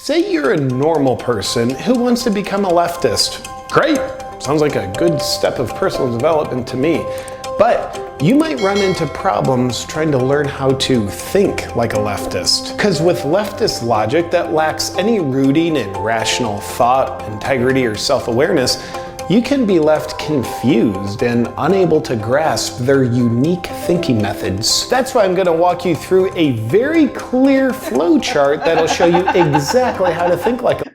Say you're a normal person who wants to become a leftist. Great, sounds like a good step of personal development to me. But you might run into problems trying to learn how to think like a leftist. Because with leftist logic that lacks any rooting in rational thought, integrity, or self-awareness, you can be left confused and unable to grasp their unique thinking methods. That's why I'm going to walk you through a very clear flow chart that'll show you exactly how to think like a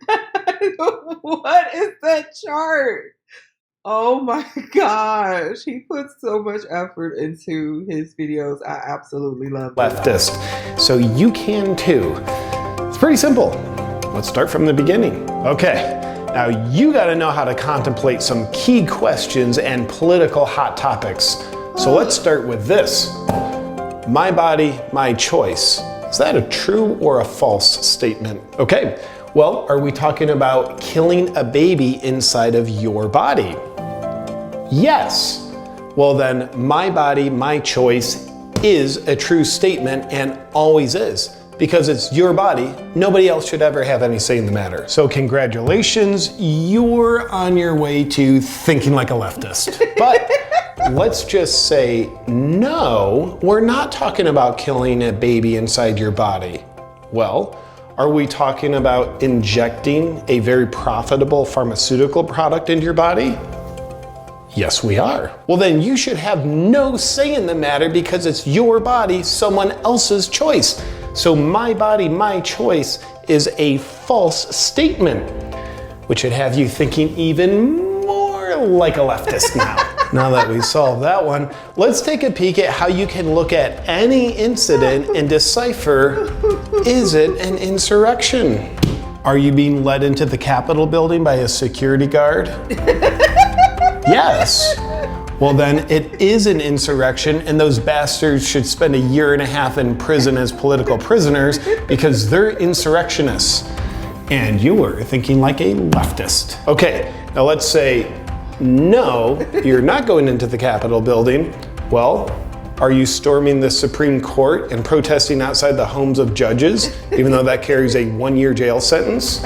What is that chart? Oh my gosh, he puts so much effort into his videos. I absolutely love it. leftist. So you can too. It's pretty simple. Let's start from the beginning. Okay, now you gotta know how to contemplate some key questions and political hot topics. So let's start with this. My body, my choice. Is that a true or a false statement? Okay, well, are we talking about killing a baby inside of your body? Yes. Well then, my body, my choice is a true statement and always is. Because it's your body, nobody else should ever have any say in the matter. So congratulations, you're on your way to thinking like a leftist. But let's just say, no, we're not talking about killing a baby inside your body. Well, are we talking about injecting a very profitable pharmaceutical product into your body? Yes, we are. Well, then you should have no say in the matter because it's your body, someone else's choice. So my body, my choice is a false statement, which should have you thinking even more like a leftist now. Now that we solved that one, let's take a peek at how you can look at any incident and decipher, is it an insurrection? Are you being led into the Capitol building by a security guard? Yes. Well then, it is an insurrection and those bastards should spend 1.5 years in prison as political prisoners because they're insurrectionists. And you were thinking like a leftist. Okay, now let's say, no, you're not going into the Capitol building. Well, are you storming the Supreme Court and protesting outside the homes of judges, even though that carries a 1-year jail sentence?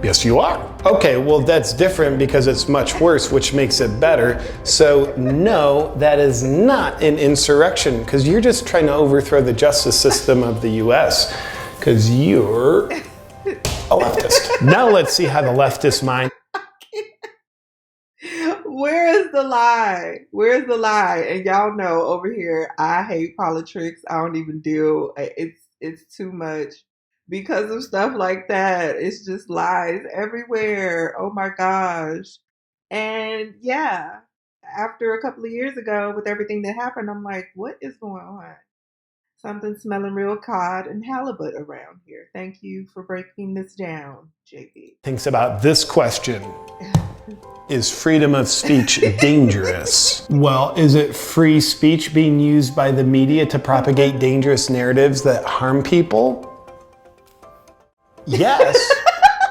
Yes, you are. Okay, well that's different because it's much worse, which makes it better. So no, that is not an insurrection because you're just trying to overthrow the justice system of the US because you're a leftist. Now let's see how the leftist mind. Where is the lie? Where's the lie? And y'all know over here, I hate politics. I don't even deal. It's too much. Because of stuff like that, it's just lies everywhere. Oh my gosh. And yeah, after a couple of years ago with everything that happened, I'm like, what is going on? Something smelling real cod and halibut around here. Thank you for breaking this down, JB. Thinks about this question. Is freedom of speech dangerous? Well, is it free speech being used by the media to propagate dangerous narratives that harm people? Yes.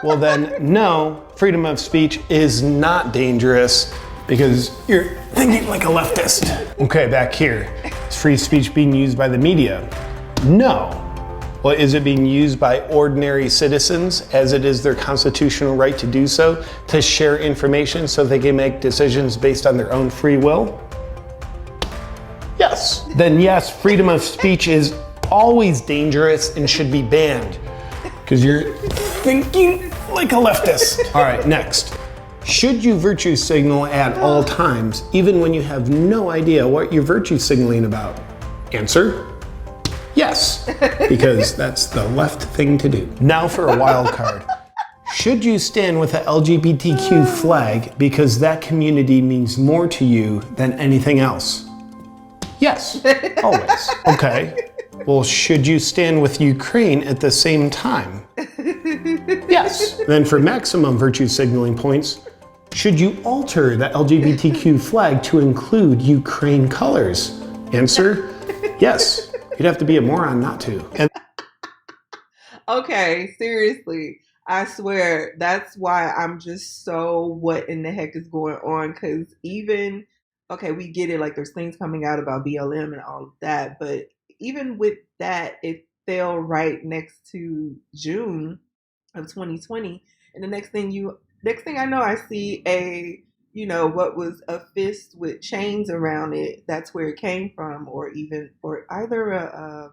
Well then, no, freedom of speech is not dangerous because you're thinking like a leftist. Okay, back here. Is free speech being used by the media? No. Well, is it being used by ordinary citizens as it is their constitutional right to do so, to share information so they can make decisions based on their own free will? Yes. Then yes, freedom of speech is always dangerous and should be banned. Because you're thinking like a leftist. All right, next. Should you virtue signal at all times, even when you have no idea what you're virtue signaling about? Answer, yes, because that's the left thing to do. Now for a wild card. Should you stand with the LGBTQ flag because that community means more to you than anything else? Yes, always. Okay. Well, should you stand with Ukraine at the same time? Yes. Then for maximum virtue signaling points, should you alter the LGBTQ flag to include Ukraine colors? Answer, yes. You'd have to be a moron not to. And Okay, seriously. I swear that's why I'm just so what in the heck is going on? Because even, okay, we get it, like there's things coming out about BLM and all of that, but even with that, fell right next to June of 2020. And the next thing I know, I see a, what was a fist with chains around it. That's where it came from, or either I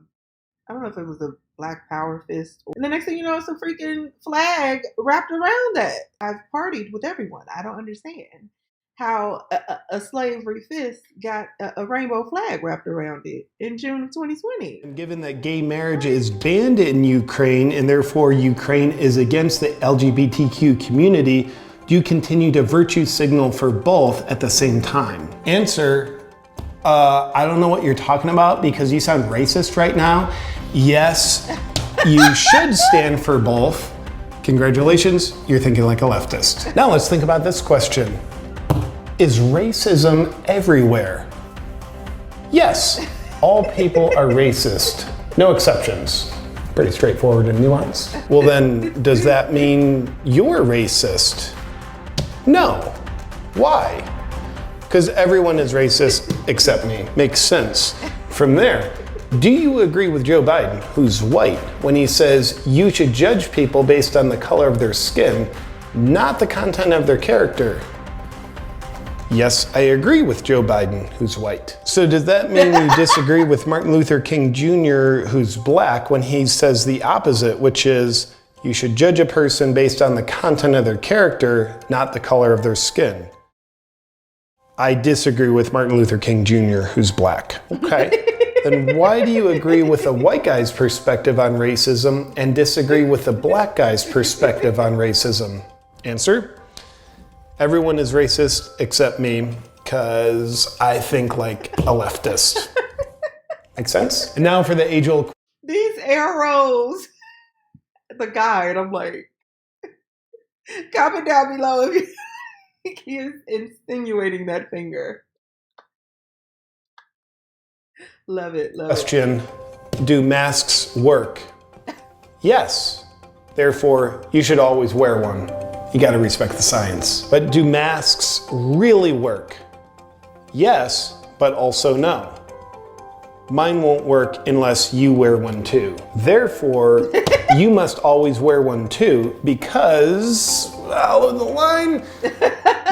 don't know if it was a Black Power fist. And the next thing you know, it's a freaking flag wrapped around that. I've partied with everyone. I don't understand how a slavery fist got a rainbow flag wrapped around it in June of 2020. And given that gay marriage is banned in Ukraine and therefore Ukraine is against the LGBTQ community, do you continue to virtue signal for both at the same time? Answer, I don't know what you're talking about because you sound racist right now. Yes, you should stand for both. Congratulations, you're thinking like a leftist. Now let's think about this question. Is racism everywhere? Yes, all people are racist, no exceptions. Pretty straightforward and nuanced. Well then, does that mean you're racist? No. Why? Because everyone is racist except me. Makes sense. From there, do you agree with Joe Biden, who's white, when he says you should judge people based on the color of their skin, not the content of their character? Yes, I agree with Joe Biden, who's white. So does that mean you disagree with Martin Luther King Jr., who's black, when he says the opposite, which is you should judge a person based on the content of their character, not the color of their skin? I disagree with Martin Luther King Jr., who's black. Okay. Then why do you agree with a white guy's perspective on racism and disagree with the black guy's perspective on racism? Answer: everyone is racist except me, because I think like a leftist. Make sense? And now for the age-old... These arrows. The guide, I'm like, comment down below if he is insinuating that finger. Love it, love question: do masks work? Yes. Therefore, you should always wear one. You gotta respect the science. But do masks really work? Yes, but also no. Mine won't work unless you wear one too. Therefore, you must always wear one too, because, follow the line,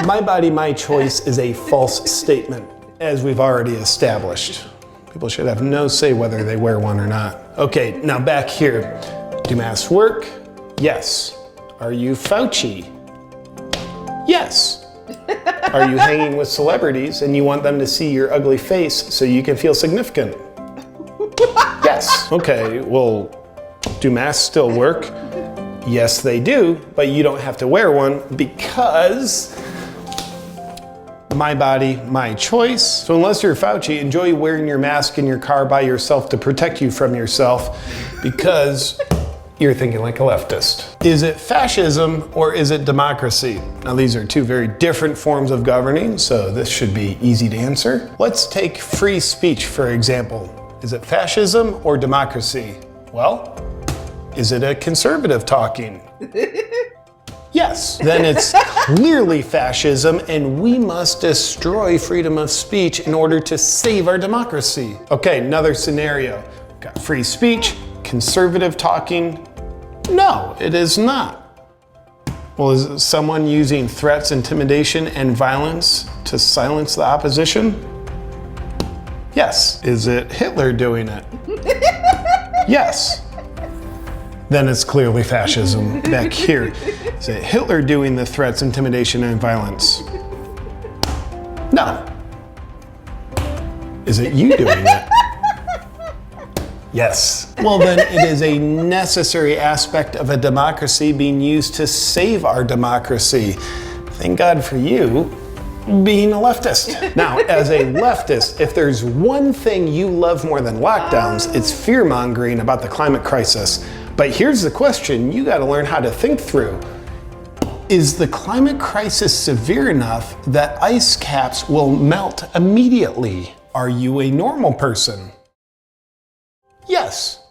my body, my choice is a false statement, as we've already established. People should have no say whether they wear one or not. Okay, now back here. Do masks work? Yes. Are you Fauci? Yes. Are you hanging with celebrities and you want them to see your ugly face so you can feel significant? Yes. Okay, well, do masks still work? Yes, they do, but you don't have to wear one because my body, my choice. So unless you're Fauci, enjoy wearing your mask in your car by yourself to protect you from yourself, because you're thinking like a leftist. Is it fascism or is it democracy? Now these are two very different forms of governing, so this should be easy to answer. Let's take free speech, for example. Is it fascism or democracy? Well, is it a conservative talking? Yes. Then it's clearly fascism, and we must destroy freedom of speech in order to save our democracy. Okay, another scenario. Got free speech, conservative talking. No, it is not. Well, is it someone using threats, intimidation, and violence to silence the opposition? Yes. Is it Hitler doing it? Yes. Then it's clearly fascism. Back here, is it Hitler doing the threats, intimidation, and violence? No. Is it you doing it? Yes. Well, then it is a necessary aspect of a democracy being used to save our democracy. Thank God for you being a leftist. Now, as a leftist, if there's one thing you love more than lockdowns, it's fear-mongering about the climate crisis. But here's the question you got to learn how to think through. Is the climate crisis severe enough that ice caps will melt immediately? Are you a normal person? Yes.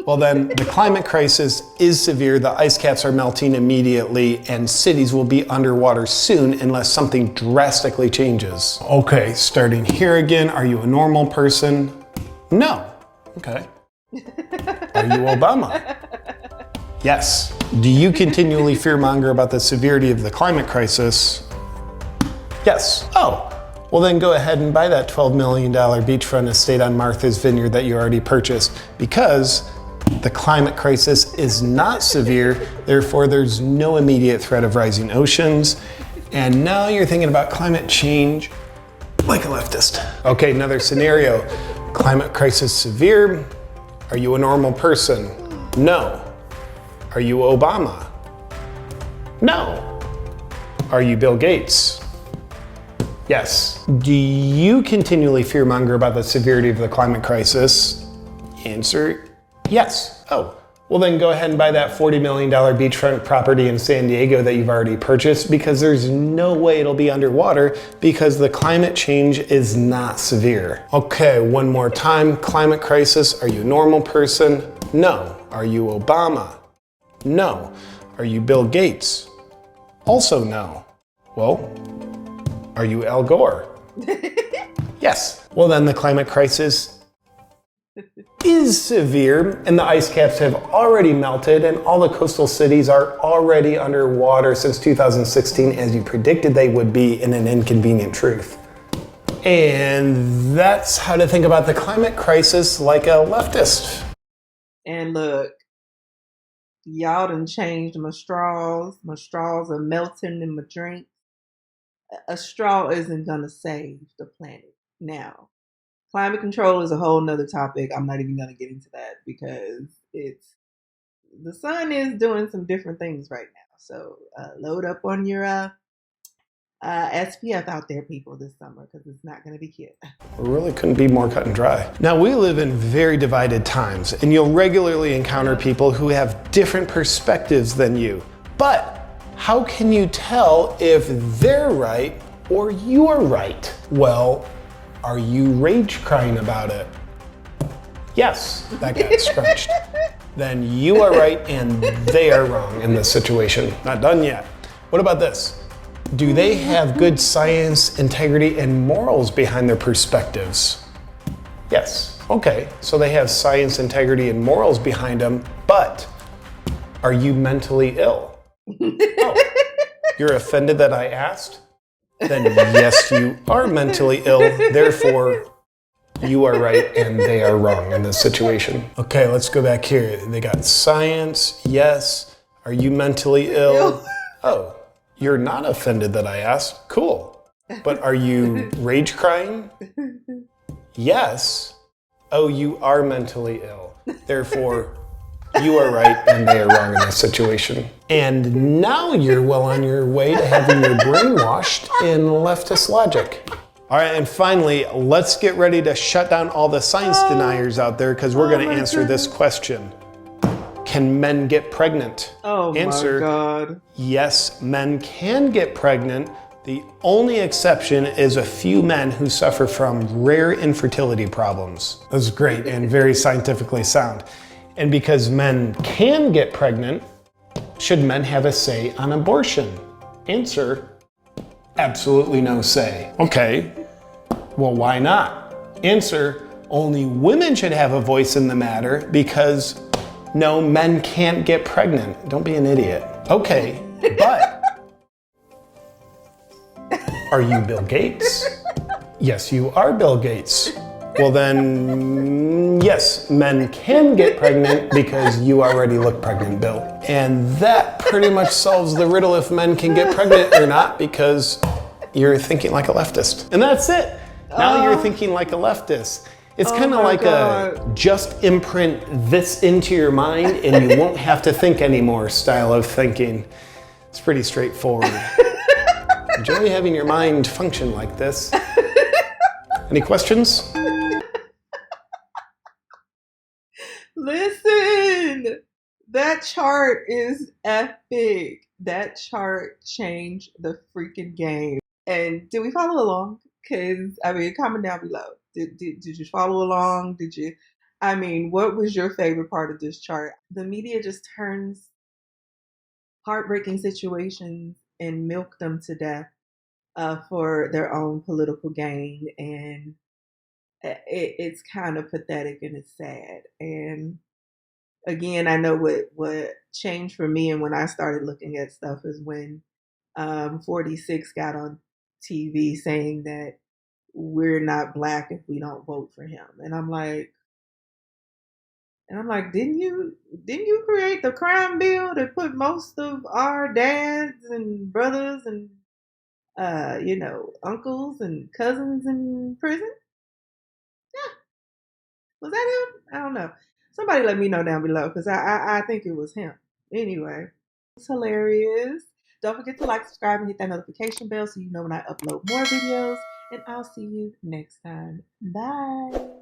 Well then, the climate crisis is severe, the ice caps are melting immediately, and cities will be underwater soon unless something drastically changes. Okay, starting here again, are you a normal person? No. Okay. Are you Obama? Yes. Do you continually fearmonger about the severity of the climate crisis? Yes. Oh, well then go ahead and buy that $12 million beachfront estate on Martha's Vineyard that you already purchased, because the climate crisis is not severe, therefore there's no immediate threat of rising oceans, and now you're thinking about climate change like a leftist. Okay, another scenario. Climate crisis severe. Are you a normal person? No. Are you Obama? No. Are you Bill Gates? Yes. Do you continually fearmonger about the severity of the climate crisis? Answer, yes. Oh, well then go ahead and buy that $40 million beachfront property in San Diego that you've already purchased, because there's no way it'll be underwater because the climate change is not severe. Okay, one more time. Climate crisis. Are you a normal person? No. Are you Obama? No. Are you Bill Gates? Also no. Well, are you Al Gore? Yes. Well then the climate crisis is severe, and the ice caps have already melted, and all the coastal cities are already underwater since 2016, as you predicted they would be, in an inconvenient truth. And that's how to think about the climate crisis like a leftist. And look, y'all done changed my straws. My straws are melting in my drink. A straw isn't gonna save the planet. Now, climate control is a whole nother topic. I'm not even gonna get into that because the sun is doing some different things right now. So load up on your SPF out there, people, this summer, because it's not gonna be cute. It really couldn't be more cut and dry. Now, we live in very divided times, and you'll regularly encounter people who have different perspectives than you. But how can you tell if they're right or you're right? Well, are you rage crying about it? Yes, that got scrunched. Then you are right and they are wrong in this situation. Not done yet. What about this? Do they have good science, integrity, and morals behind their perspectives? Yes. Okay, so they have science, integrity, and morals behind them, but are you mentally ill? Oh, you're offended that I asked? Then yes, you are mentally ill, therefore you are right and they are wrong in this situation. Okay, let's go back here. They got science, yes. Are you mentally ill? Oh, you're not offended that I asked? Cool. But are you rage crying? Yes. Oh, you are mentally ill, therefore you are right and they are wrong in this situation. And now you're well on your way to having your brain washed in leftist logic. All right, and finally, let's get ready to shut down all the science deniers out there, because we're going to answer this question. Can men get pregnant? Oh Answer, my God. yes, men can get pregnant. The only exception is a few men who suffer from rare infertility problems. That's great and very scientifically sound. And because men can get pregnant, should men have a say on abortion? Answer, absolutely no say. Okay, well, why not? Answer, only women should have a voice in the matter because no, men can't get pregnant. Don't be an idiot. Okay, but are you Bill Gates? Yes, you are Bill Gates. Well then, yes, men can get pregnant because you already look pregnant, Bill. And that pretty much solves the riddle if men can get pregnant or not, because you're thinking like a leftist. And that's it. Now you're thinking like a leftist. It's kind of like a just imprint this into your mind and you won't have to think anymore style of thinking. It's pretty straightforward. Enjoy having your mind function like this. Any questions? Listen, that chart is epic. That chart changed the freaking game. And did we follow along? Because, I mean, comment down below. Did you follow along? What was your favorite part of this chart? The media just turns heartbreaking situations and milk them to death for their own political gain. And it's kind of pathetic and it's sad. And again, I know what changed for me, and when I started looking at stuff is when 46 got on TV saying that we're not black if we don't vote for him, and I'm like, didn't you create the crime bill that put most of our dads and brothers and uncles and cousins in prison? Yeah, was that him? I don't know. Somebody let me know down below because I think it was him. Anyway, it's hilarious. Don't forget to like, subscribe, and hit that notification bell so you know when I upload more videos. And I'll see you next time. Bye.